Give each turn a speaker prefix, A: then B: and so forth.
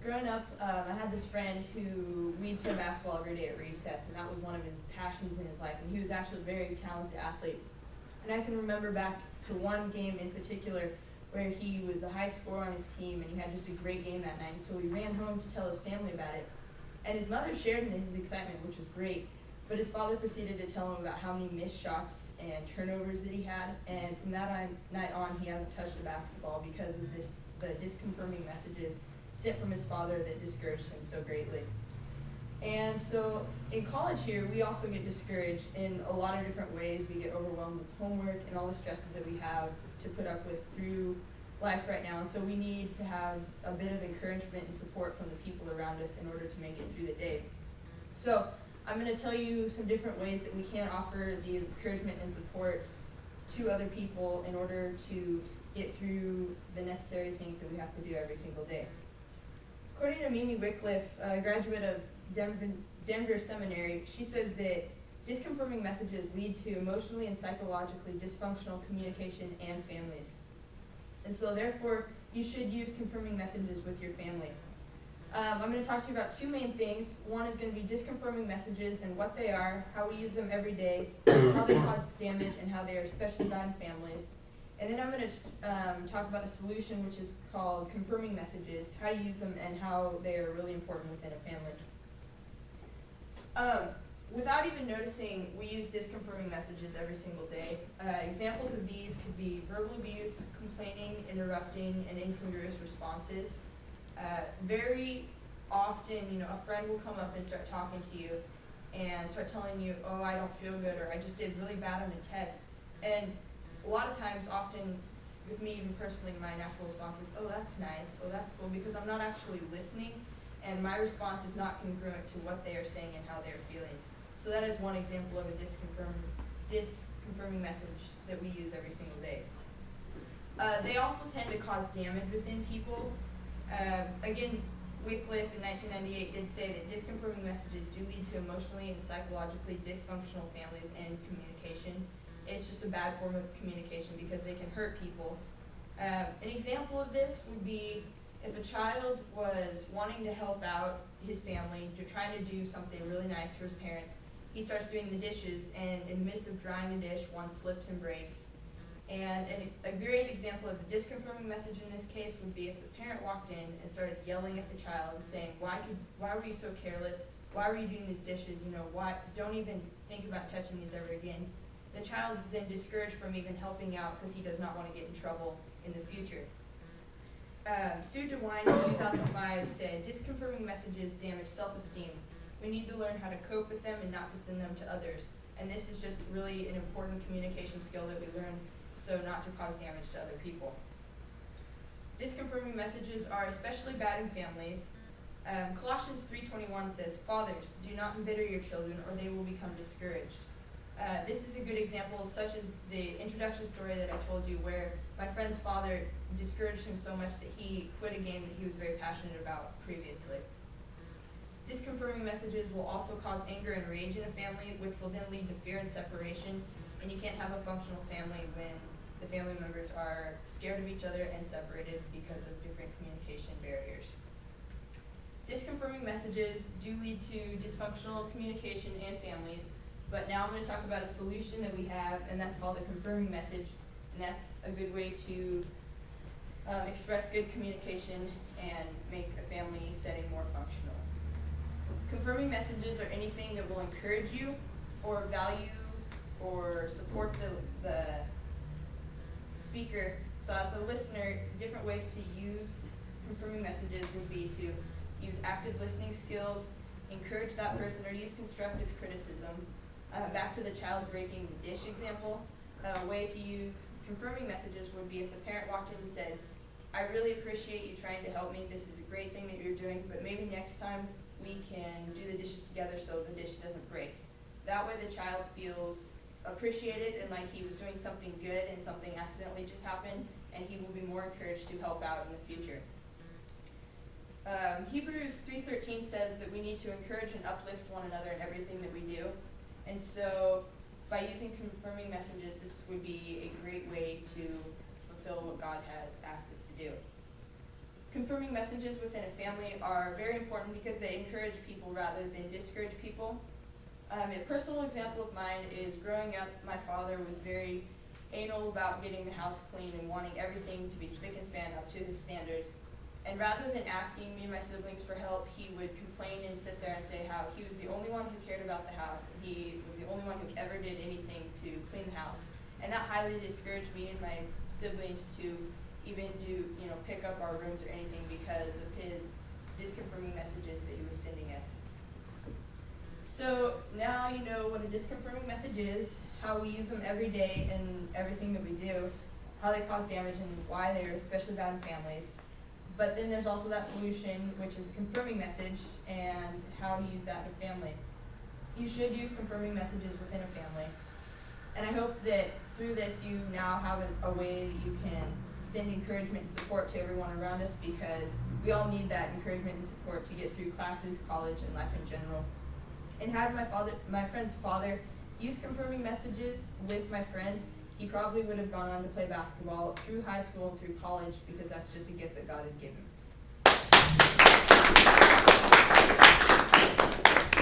A: Growing up, I had this friend who we'd play basketball every day at recess, and that was one of his passions in his life, and he was actually a very talented athlete. And I can remember back to one game in particular where he was the high scorer on his team, and he had just a great game that night, so he ran home to tell his family about it. And his mother shared in his excitement, which was great, but his father proceeded to tell him about how many missed shots and turnovers that he had, and from that night on, he hasn't touched a basketball because of the disconfirming messages sent from his father that discouraged him so greatly. And so in college here, we also get discouraged in a lot of different ways. We get overwhelmed with homework and all the stresses that we have to put up with through life right now. And so we need to have a bit of encouragement and support from the people around us in order to make it through the day. So I'm going to tell you some different ways that we can offer the encouragement and support to other people in order to get through the necessary things that we have to do every single day. According to Mimi Wycliffe, a graduate of Denver Seminary, she says that disconfirming messages lead to emotionally and psychologically dysfunctional communication and families. And so therefore, you should use confirming messages with your family. I'm going to talk to you about two main things. One is going to be disconfirming messages and what they are, how we use them every day, how they cause damage, and how they are especially bad in families. And then I'm going to talk about a solution which is called confirming messages, how to use them, and how they are really important within a family. Without even noticing, we use disconfirming messages every single day. Examples of these could be verbal abuse, complaining, interrupting, and incongruous responses. Very often, a friend will come up and start talking to you and start telling you, oh, I don't feel good, or I just did really bad on a test. And a lot of times, often, with me even personally, my natural response is, oh, that's nice, oh, that's cool, because I'm not actually listening, and my response is not congruent to what they are saying and how they are feeling. So that is one example of a disconfirming message that we use every single day. They also tend to cause damage within people. Again, Wycliffe in 1998 did say that disconfirming messages do lead to emotionally and psychologically dysfunctional families and communication. It's just a bad form of communication because they can hurt people. An example of this would be if a child was wanting to help out his family, trying to do something really nice for his parents. He starts doing the dishes, and in the midst of drying a dish, one slips and breaks. And a great example of a disconfirming message in this case would be if the parent walked in and started yelling at the child and saying, why were you so careless? Why were you doing these dishes? Why don't even think about touching these ever again. The child is then discouraged from even helping out because he does not want to get in trouble in the future. Sue DeWine in 2005 said, disconfirming messages damage self-esteem. We need to learn how to cope with them and not to send them to others. And this is just really an important communication skill that we learn so not to cause damage to other people. Disconfirming messages are especially bad in families. Colossians 3:21 says, fathers, do not embitter your children or they will become discouraged. This is a good example, such as the introduction story that I told you, where my friend's father discouraged him so much that he quit a game that he was very passionate about previously. Disconfirming messages will also cause anger and rage in a family, which will then lead to fear and separation, and you can't have a functional family when the family members are scared of each other and separated because of different communication barriers. Disconfirming messages do lead to dysfunctional communication in families, but now I'm going to talk about a solution that we have, and that's called a confirming message, and that's a good way to express good communication and make a family setting more functional. Confirming messages are anything that will encourage you or value or support the speaker. So as a listener, different ways to use confirming messages would be to use active listening skills, encourage that person, or use constructive criticism. Back to the child breaking the dish example, a way to use confirming messages would be if the parent walked in and said, I really appreciate you trying to help me. This is a great thing that you're doing, but maybe next time we can do the dishes together so the dish doesn't break. That way the child feels appreciated and like he was doing something good and something accidentally just happened, and he will be more encouraged to help out in the future. Hebrews 3:13 says that we need to encourage and uplift one another in everything that we do. And so by using confirming messages, this would be a great way to fulfill what God has asked us to do. Confirming messages within a family are very important because they encourage people rather than discourage people. A personal example of mine is growing up, my father was very anal about getting the house clean and wanting everything to be spick and span up to his standards. And rather than asking me and my siblings for help, he would complain and sit there and say how he was the only one who cared about the house, and he was the only one who ever did anything to clean the house. And that highly discouraged me and my siblings to even do, pick up our rooms or anything because of his disconfirming messages that he was sending us. So now you know what a disconfirming message is, how we use them every day in everything that we do, how they cause damage and why they're especially bad in families. But then there's also that solution, which is a confirming message, and how to use that in a family. You should use confirming messages within a family. And I hope that through this you now have a way that you can send encouragement and support to everyone around us, because we all need that encouragement and support to get through classes, college, and life in general. And had my friend's father use confirming messages with my friend, he probably would have gone on to play basketball through high school and through college, because that's just a gift that God had given him.